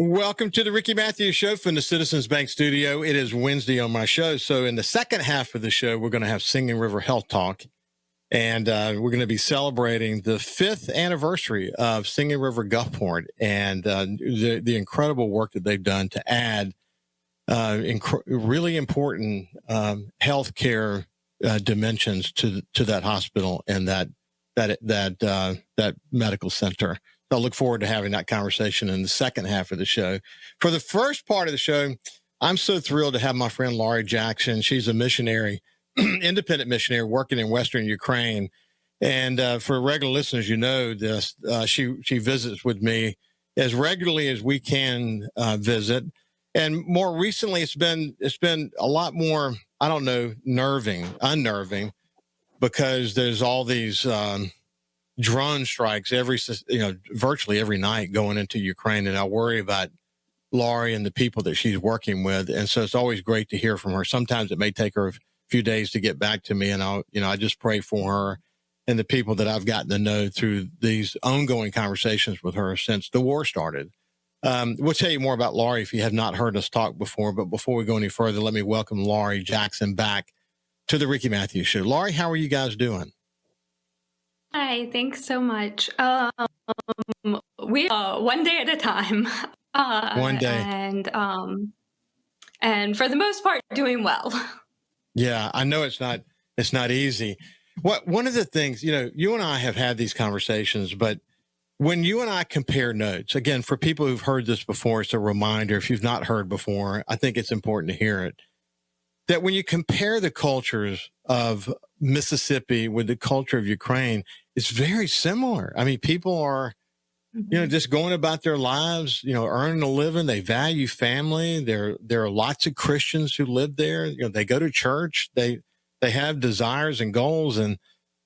Welcome to the Ricky Matthews Show from the Citizens Bank Studio. It is Wednesday on my show. So in the second half of the show, we're going to have Singing River Health Talk. And we're going to be celebrating the 5th anniversary of Singing River Gulfport and the incredible work that they've done to add really important healthcare dimensions to that hospital and that medical center. So I look forward to having that conversation in the second half of the show. For the first part of the show, I'm so thrilled to have my friend Laurie Jackson. She's a missionary, independent missionary working in Western Ukraine. And for regular listeners, you know this, she visits with me as regularly as we can visit. And more recently, it's been a lot more, I don't know, unnerving, because there's all these drone strikes virtually every night going into Ukraine. And I worry about Laurie and the people that she's working with. And so it's always great to hear from her. Sometimes it may take her a few days to get back to me. And I just pray for her and the people that I've gotten to know through these ongoing conversations with her since the war started. We'll tell you more about Laurie if you have not heard us talk before. But before we go any further, let me welcome Laurie Jackson back to the Ricky Matthews Show. Laurie, how are you guys doing? Hi, thanks so much. We one day at a time. One day. And for the most part, doing well. Yeah, I know it's not easy. One of the things, you and I have had these conversations, but when you and I compare notes, again, for people who've heard this before, it's a reminder. If you've not heard before, I think it's important to hear it. That when you compare the cultures of Mississippi with the culture of Ukraine, it's very similar. I mean, people are, just going about their lives, earning a living. They value family. There are lots of Christians who live there. They go to church. They have desires and goals, and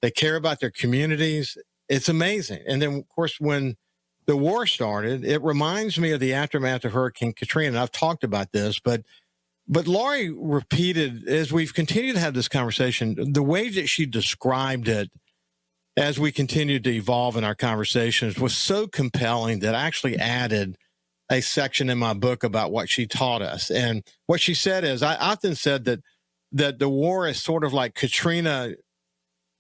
they care about their communities. It's amazing. And then, of course, when the war started, it reminds me of the aftermath of Hurricane Katrina. And I've talked about this, but Laurie repeated, as we've continued to have this conversation, the way that she described it as we continued to evolve in our conversations was so compelling that I actually added a section in my book about what she taught us. And what she said is, I often said that the war is sort of like Katrina,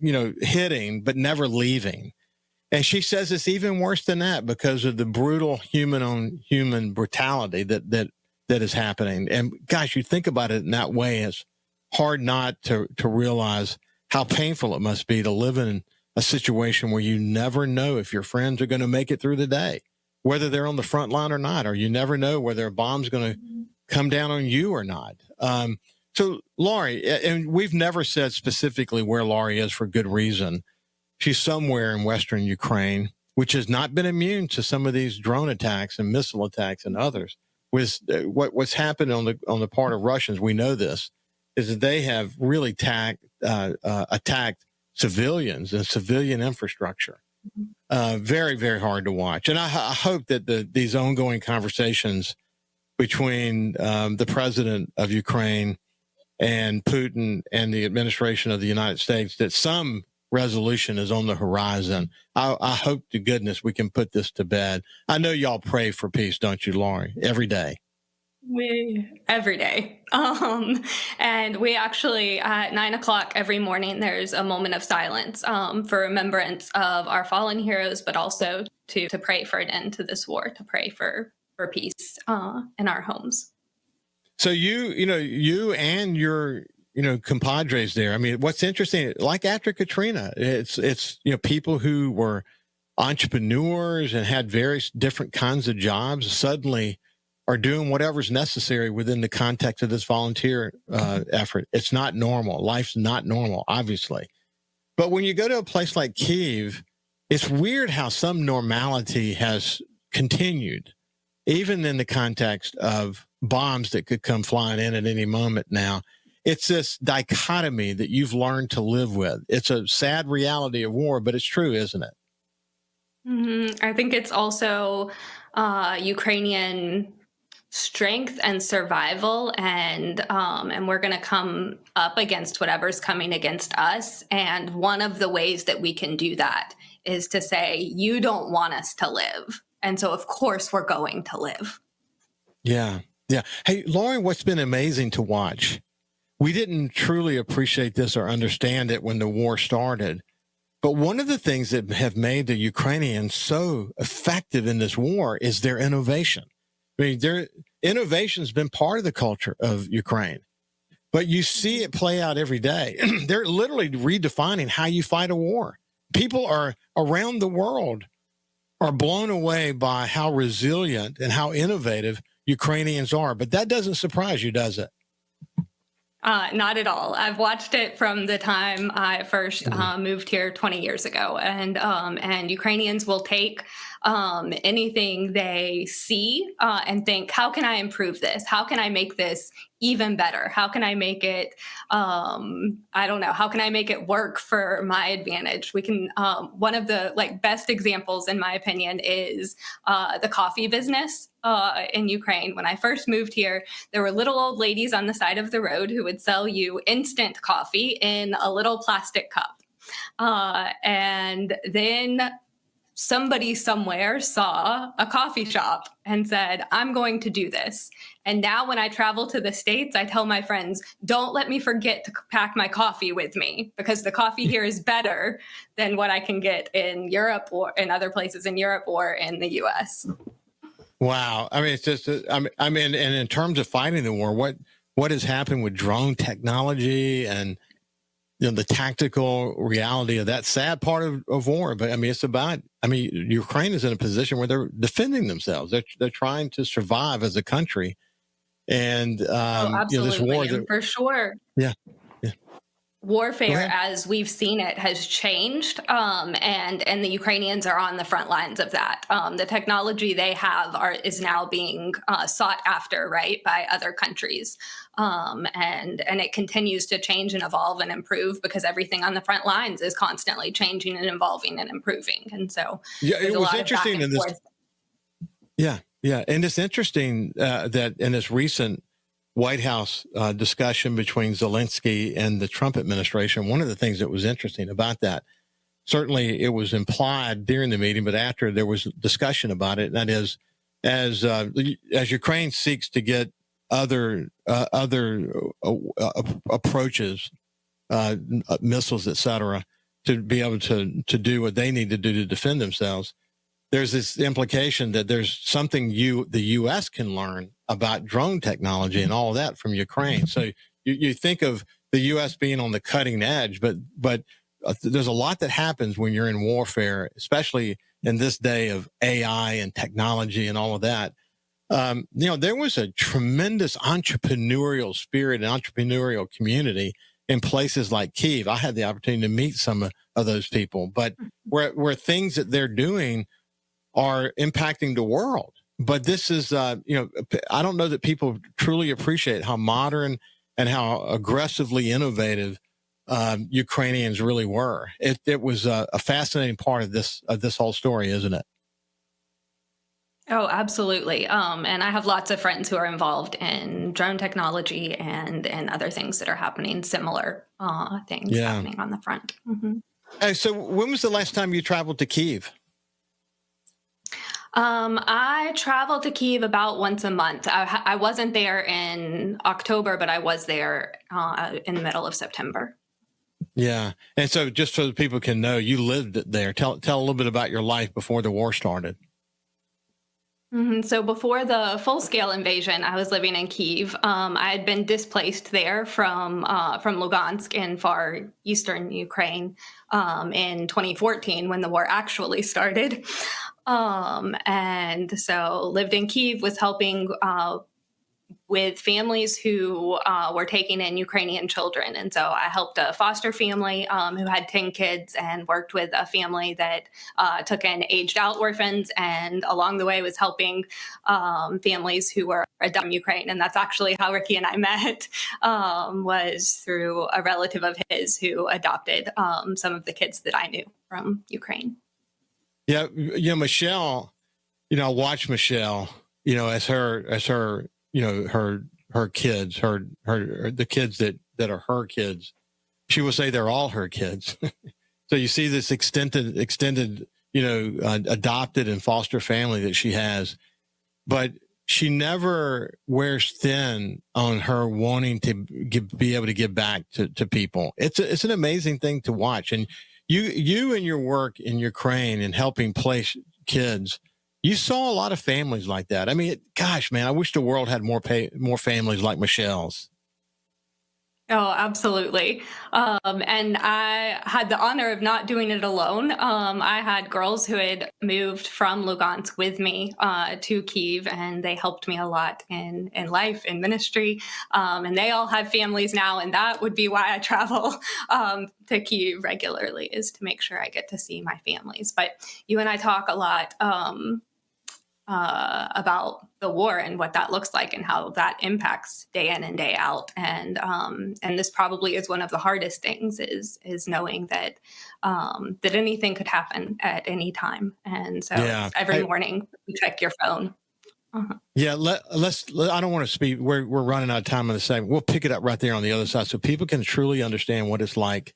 hitting, but never leaving. And she says it's even worse than that because of the brutal human on human brutality that is happening. And gosh, you think about it in that way, it's hard not to realize how painful it must be to live in a situation where you never know if your friends are going to make it through the day, whether they're on the front line or not, or you never know whether a bomb's going to come down on you or not. So Laurie, and we've never said specifically where Laurie is for good reason. She's somewhere in Western Ukraine, which has not been immune to some of these drone attacks and missile attacks and others. With what's happened on the part of Russians, we know this, is that they have really attacked civilians and civilian infrastructure. Very, very hard to watch. And I hope that these ongoing conversations between the president of Ukraine and Putin and the administration of the United States, that some resolution is on the horizon. I hope to goodness we can put this to bed. I know y'all pray for peace, don't you, Laurie? Every day. Every day. And we actually, at 9:00 every morning, there's a moment of silence for remembrance of our fallen heroes, but also to pray for an end to this war, to pray for peace in our homes. So you and your compadres there. I mean, what's interesting, like after Katrina, it's people who were entrepreneurs and had various different kinds of jobs suddenly are doing whatever's necessary within the context of this volunteer effort. It's not normal. Life's not normal, obviously. But when you go to a place like Kyiv, it's weird how some normality has continued, even in the context of bombs that could come flying in at any moment now. It's this dichotomy that you've learned to live with. It's a sad reality of war, but it's true, isn't it? Mm-hmm. I think it's also Ukrainian strength and survival, and we're going to come up against whatever's coming against us. And one of the ways that we can do that is to say, you don't want us to live. And so, of course, we're going to live. Yeah. Yeah. Hey, Lauren, what's been amazing to watch, we didn't truly appreciate this or understand it when the war started. But one of the things that have made the Ukrainians so effective in this war is their innovation. I mean, their innovation's been part of the culture of Ukraine, but you see it play out every day. They're literally redefining how you fight a war. People are around the world are blown away by how resilient and how innovative Ukrainians are. But that doesn't surprise you, does it? Not at all. I've watched it from the time I first moved here 20 years ago, and Ukrainians will take anything they see and think, how can I improve this? How can I make this even better? How can I make it? I don't know. How can I make it work for my advantage? We can. One of the best examples, in my opinion, is the coffee business in Ukraine. When I first moved here, there were little old ladies on the side of the road who would sell you instant coffee in a little plastic cup. And then somebody somewhere saw a coffee shop and said, I'm going to do this. And now when I travel to the States, I tell my friends, don't let me forget to pack my coffee with me, because the coffee here is better than what I can get in Europe or in other places in Europe or in the US. Wow. I mean, it's just, I mean, and in terms of fighting the war, what has happened with drone technology and, the tactical reality of that sad part of war. But I mean, it's about, Ukraine is in a position where they're defending themselves. They're trying to survive as a country. And, absolutely. this war. And for sure. Yeah. Warfare, as we've seen it, has changed, and the Ukrainians are on the front lines of that. The technology they have is now being sought after, right, by other countries, and it continues to change and evolve and improve, because everything on the front lines is constantly changing and evolving and improving. And so, it was interesting in this. Yeah, and it's interesting that in this recent White House discussion between Zelensky and the Trump administration, one of the things that was interesting about that, certainly it was implied during the meeting, but after there was discussion about it, and that is, as Ukraine seeks to get other approaches, missiles, etc., to be able to do what they need to do to defend themselves, there's this implication that there's something the U.S. can learn about drone technology and all of that from Ukraine. So you think of the U.S. being on the cutting edge, but there's a lot that happens when you're in warfare, especially in this day of AI and technology and all of that. There was a tremendous entrepreneurial spirit and entrepreneurial community in places like Kyiv. I had the opportunity to meet some of those people, but where things that they're doing are impacting the world. But this is, I don't know that people truly appreciate how modern and how aggressively innovative Ukrainians really were. It was a fascinating part of this whole story, isn't it? Oh, absolutely. And I have lots of friends who are involved in drone technology and other things that are happening, similar things happening on the front. Mm-hmm. Hey, so when was the last time you traveled to Kyiv? I travel to Kyiv about once a month. I wasn't there in October, but I was there in the middle of September. Yeah. And so just so that people can know, you lived there. Tell a little bit about your life before the war started. Mm-hmm. So before the full-scale invasion, I was living in Kyiv. I had been displaced there from Lugansk in far eastern Ukraine in 2014 when the war actually started. And so lived in Kyiv, was helping with families who were taking in Ukrainian children. And so I helped a foster family who had 10 kids and worked with a family that took in aged out orphans. And along the way was helping families who were adopted in Ukraine. And that's actually how Ricky and I met, was through a relative of his who adopted some of the kids that I knew from Ukraine. Yeah. Michelle, I watched Michelle, as her, her kids, the kids that are her kids. She will say they're all her kids. So you see this extended, adopted and foster family that she has. But she never wears thin on her wanting to be able to give back to people. It's an amazing thing to watch. And you and your work in Ukraine and helping place kids, you saw a lot of families like that. I mean, gosh, man, I wish the world had more families like Michelle's. Oh, absolutely. And I had the honor of not doing it alone. I had girls who had moved from Lugansk with me to Kyiv, and they helped me a lot in life, in ministry. And they all have families now, and that would be why I travel to Kyiv regularly, is to make sure I get to see my families. But you and I talk a lot about the war and what that looks like and how that impacts day in and day out. And this probably is one of the hardest things, is knowing that that anything could happen at any time. And so every morning you check your phone. Yeah, let's. I don't want to speak. We're running out of time on the segment. We'll pick it up right there on the other side, so people can truly understand what it's like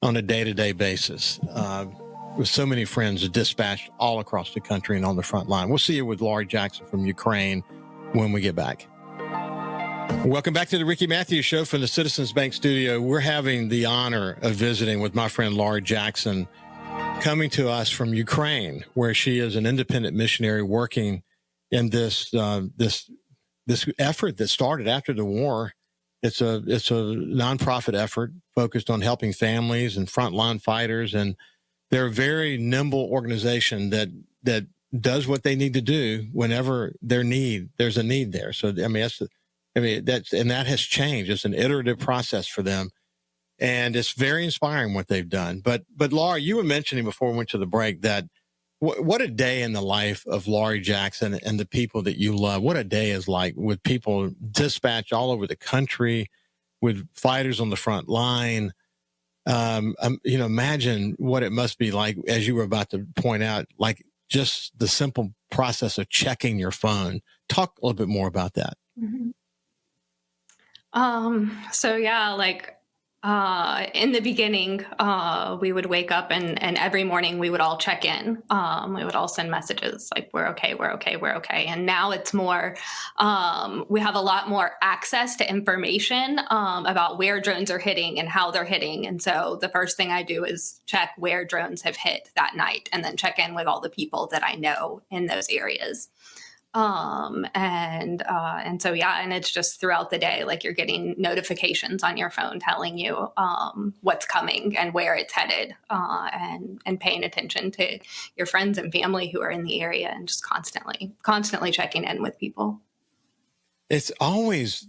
on a day-to-day basis. With so many friends dispatched all across the country and on the front line. We'll see you with Laurie Jackson from Ukraine when we get back. Welcome back to the Ricky Matthews Show from the Citizens Bank studio. We're having the honor of visiting with my friend Laurie Jackson, coming to us from Ukraine, where she is an independent missionary working in this effort that started after the war. It's a nonprofit effort focused on helping families and frontline fighters, and they're a very nimble organization that does what they need to do whenever there's a need there. So I mean that has changed. It's an iterative process for them, and it's very inspiring what they've done. But Laura, you were mentioning before we went to the break that what a day in the life of Laurie Jackson and the people that you love. What a day is like with people dispatched all over the country, with fighters on the front line. Imagine what it must be like, as you were about to point out, like just the simple process of checking your phone. Talk a little bit more about that. Mm-hmm. So yeah, in the beginning, we would wake up and every morning we would all check in. We would all send messages like, we're okay, we're okay, we're okay. And now it's more, we have a lot more access to information about where drones are hitting and how they're hitting. And so the first thing I do is check where drones have hit that night, and then check in with all the people that I know in those areas. And so, yeah, and it's just throughout the day, like you're getting notifications on your phone telling you, what's coming and where it's headed, and paying attention to your friends and family who are in the area, and just constantly checking in with people. It's always,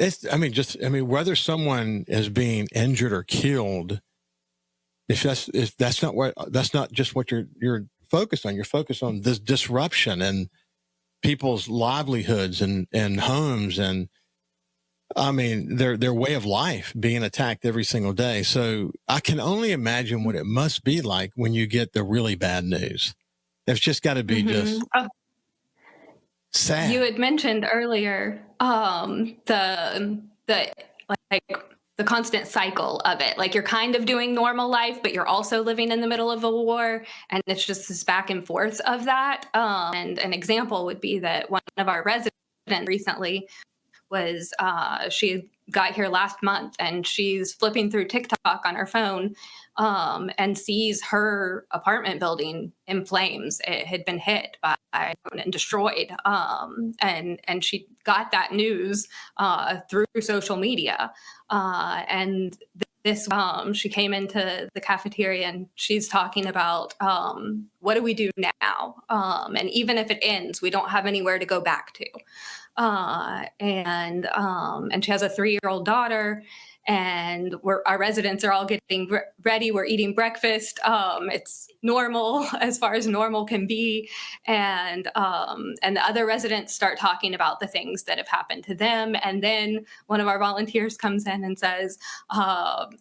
whether someone is being injured or killed, if that's not just what you're focused on. You're focused on this disruption and people's livelihoods and homes, and I mean their way of life being attacked every single day. So I can only imagine what it must be like when you get the really bad news. It's just got to be just sad. You had mentioned earlier the constant cycle of it. Like you're kind of doing normal life, but you're also living in the middle of a war. And it's just this back and forth of that. And an example would be that one of our residents recently was, she got here last month, and she's flipping through TikTok on her phone, and sees her apartment building in flames. It had been hit by and destroyed. And she got that news through social media. And this, she came into the cafeteria, and she's talking about, what do we do now? And even if it ends, we don't have anywhere to go back to. And she has a 3-year-old daughter, and our residents are all getting ready. We're eating breakfast. It's normal as far as normal can be. And the other residents start talking about the things that have happened to them. And then one of our volunteers comes in and says,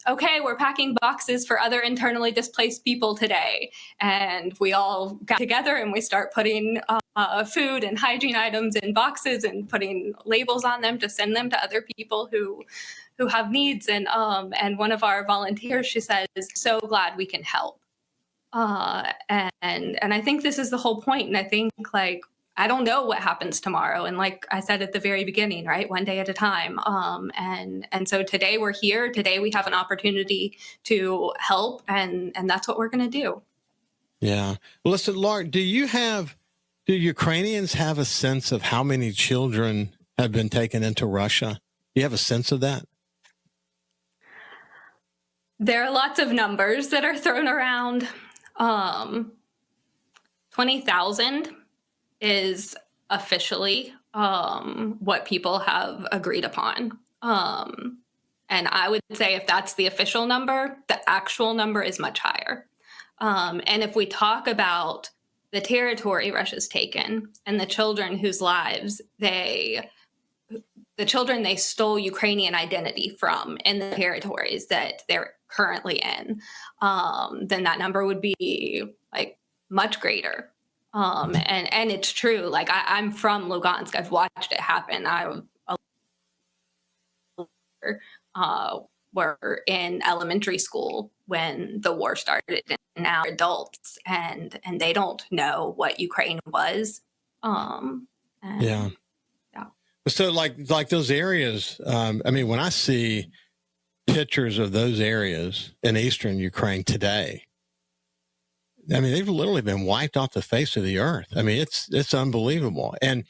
okay, we're packing boxes for other internally displaced people today. And we all got together and we start putting food and hygiene items in boxes and putting labels on them to send them to other people who have needs. And one of our volunteers, she says, so glad we can help. And I think this is the whole point. And I think, like, I don't know what happens tomorrow. And like I said at the very beginning, right, one day at a time. And so today we're here. Today we have an opportunity to help, and that's what we're going to do. Yeah. Well, listen, Laura, do Ukrainians have a sense of how many children have been taken into Russia? Do you have a sense of that? There are lots of numbers that are thrown around. 20,000 is officially what people have agreed upon. And I would say if that's the official number, the actual number is much higher. And if we talk about the territory Russia's taken and the children whose lives they stole Ukrainian identity from in the territories that they're currently in, then that number would be like much greater. And it's true. Like I'm from Lugansk. I've watched it happen. Were in elementary school when the war started, and now they're adults and they don't know what Ukraine was. Yeah. So like those areas, I mean, when I see pictures of those areas in eastern Ukraine today, I mean, they've literally been wiped off the face of the earth. I mean, it's unbelievable. And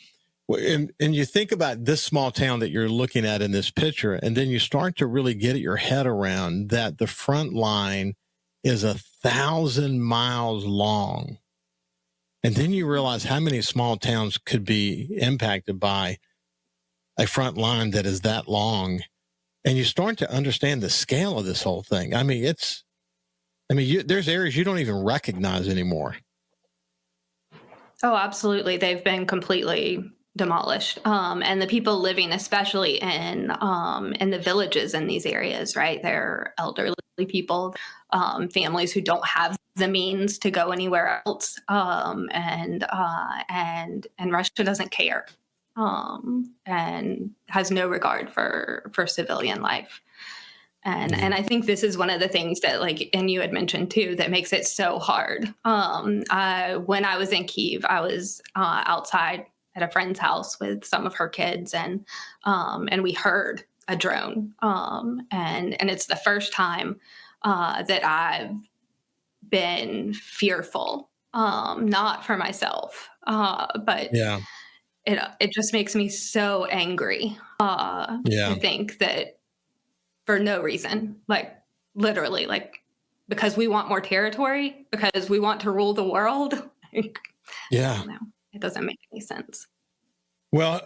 you think about this small town that you're looking at in this picture, and then you start to really get your head around that the front line is 1,000 miles long. And then you realize how many small towns could be impacted by a front line that is that long. And you start to understand the scale of this whole thing. I mean, there's areas you don't even recognize anymore. Oh, absolutely. They've been completely demolished. And the people living, especially in the villages in these areas, right? They're elderly people, families who don't have the means to go anywhere else. And Russia doesn't care, and has no regard for civilian life. And I think this is one of the things that, like, and you had mentioned too, that makes it so hard. When I was in Kyiv, I was outside at a friend's house with some of her kids, and we heard a drone. And it's the first time that I've been fearful, not for myself, but yeah, it just makes me so angry to think that for no reason, like literally, like because we want more territory, because we want to rule the world. Like, yeah, I don't know. It doesn't make any sense. Well,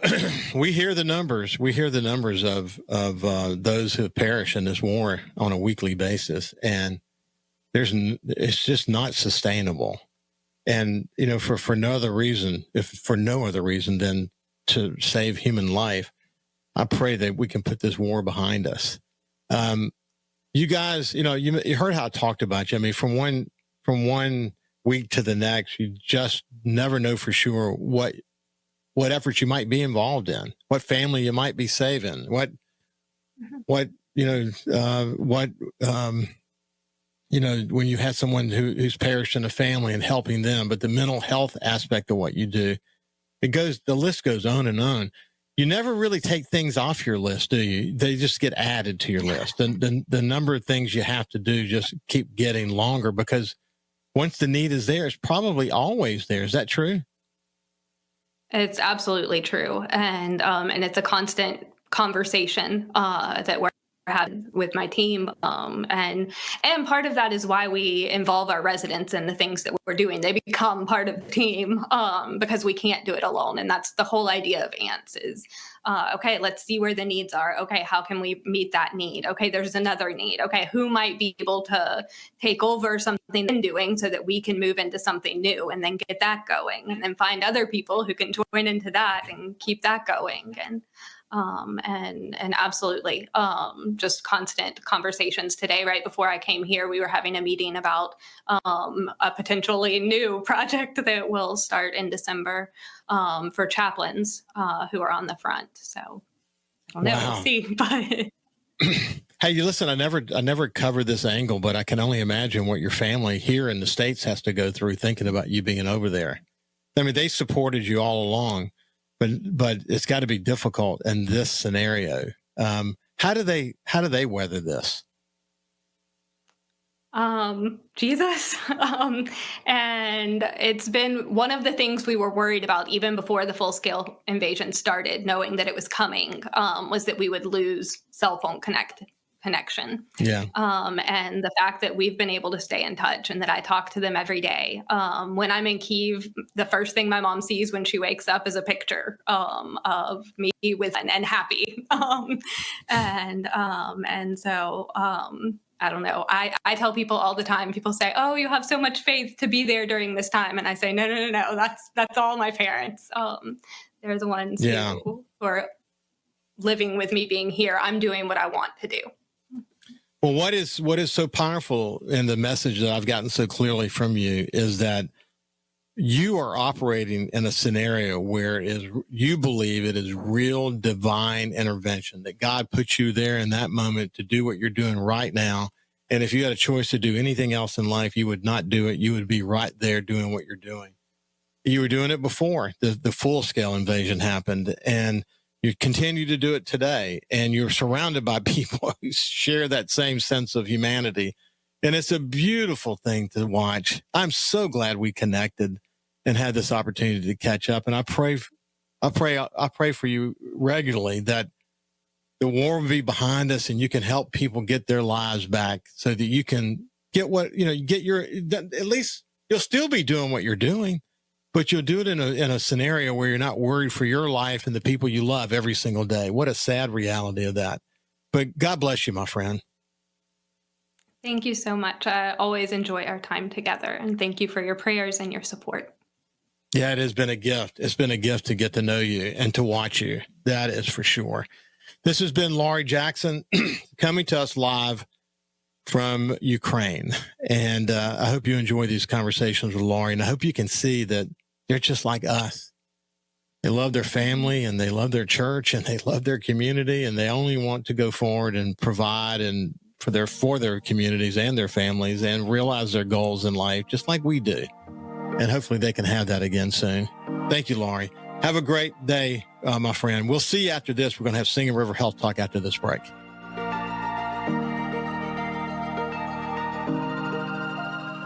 we hear the numbers. We hear the numbers of those who have perished in this war on a weekly basis, and it's just not sustainable. And you know, for no other reason, if for no other reason than to save human life, I pray that we can put this war behind us. You guys, you know, you heard how I talked about you. I mean, from one week to the next, you just never know for sure what efforts you might be involved in, what family you might be saving, when you have someone who's perished in a family and helping them, but the mental health aspect of what you do, the list goes on and on. You never really take things off your list, do you? They just get added to your list. The number of things you have to do just keep getting longer, because once the need is there, it's probably always there. Is that true? It's absolutely true. And it's a constant conversation that we're having with my team. And part of that is why we involve our residents in the things that we're doing. They become part of the team because we can't do it alone. And that's the whole idea of ANTS is, okay, let's see where the needs are. Okay, how can we meet that need? Okay, there's another need. Okay, who might be able to take over something they're doing so that we can move into something new and then get that going, and then find other people who can join into that and keep that going. And absolutely, just constant conversations. Today, right before I came here, we were having a meeting about a potentially new project that will start in December for chaplains who are on the front. So I don't know, we'll see. But hey, you listen, I never covered this angle, but I can only imagine what your family here in the States has to go through thinking about you being over there. I mean, they supported you all along, but it's got to be difficult in this scenario. How do they weather this? Jesus. And it's been one of the things we were worried about even before the full scale invasion started, knowing that it was coming, was that we would lose cell phone connection. Yeah. And the fact that we've been able to stay in touch and that I talk to them every day. When I'm in Kyiv, the first thing my mom sees when she wakes up is a picture of me with and happy. And so I don't know. I tell people all the time, people say, "Oh, you have so much faith to be there during this time." And I say, no. That's all my parents. They're the ones who are living with me being here. I'm doing what I want to do. Well, what is so powerful in the message that I've gotten so clearly from you is that you are operating in a scenario where you believe it is real divine intervention, that God put you there in that moment to do what you're doing right now. And if you had a choice to do anything else in life, you would not do it. You would be right there doing what you're doing. You were doing it before the full scale invasion happened, and you continue to do it today. And you're surrounded by people who share that same sense of humanity. And it's a beautiful thing to watch. I'm so glad we connected and had this opportunity to catch up. And I pray for you regularly that the war will be behind us and you can help people get their lives back so that you can get at least you'll still be doing what you're doing, but you'll do it in a scenario where you're not worried for your life and the people you love every single day. What a sad reality of that. But God bless you, my friend. Thank you so much. I always enjoy our time together, and thank you for your prayers and your support. Yeah, it has been a gift. It's been a gift to get to know you and to watch you. That is for sure. This has been Laurie Jackson coming to us live from Ukraine. And I hope you enjoy these conversations with Laurie. And I hope you can see that they're just like us. They love their family and they love their church and they love their community, and they only want to go forward and provide and for their communities and their families and realize their goals in life, just like we do. And hopefully they can have that again soon. Thank you, Laurie. Have a great day, my friend. We'll see you after this. We're going to have Singing River Health Talk after this break.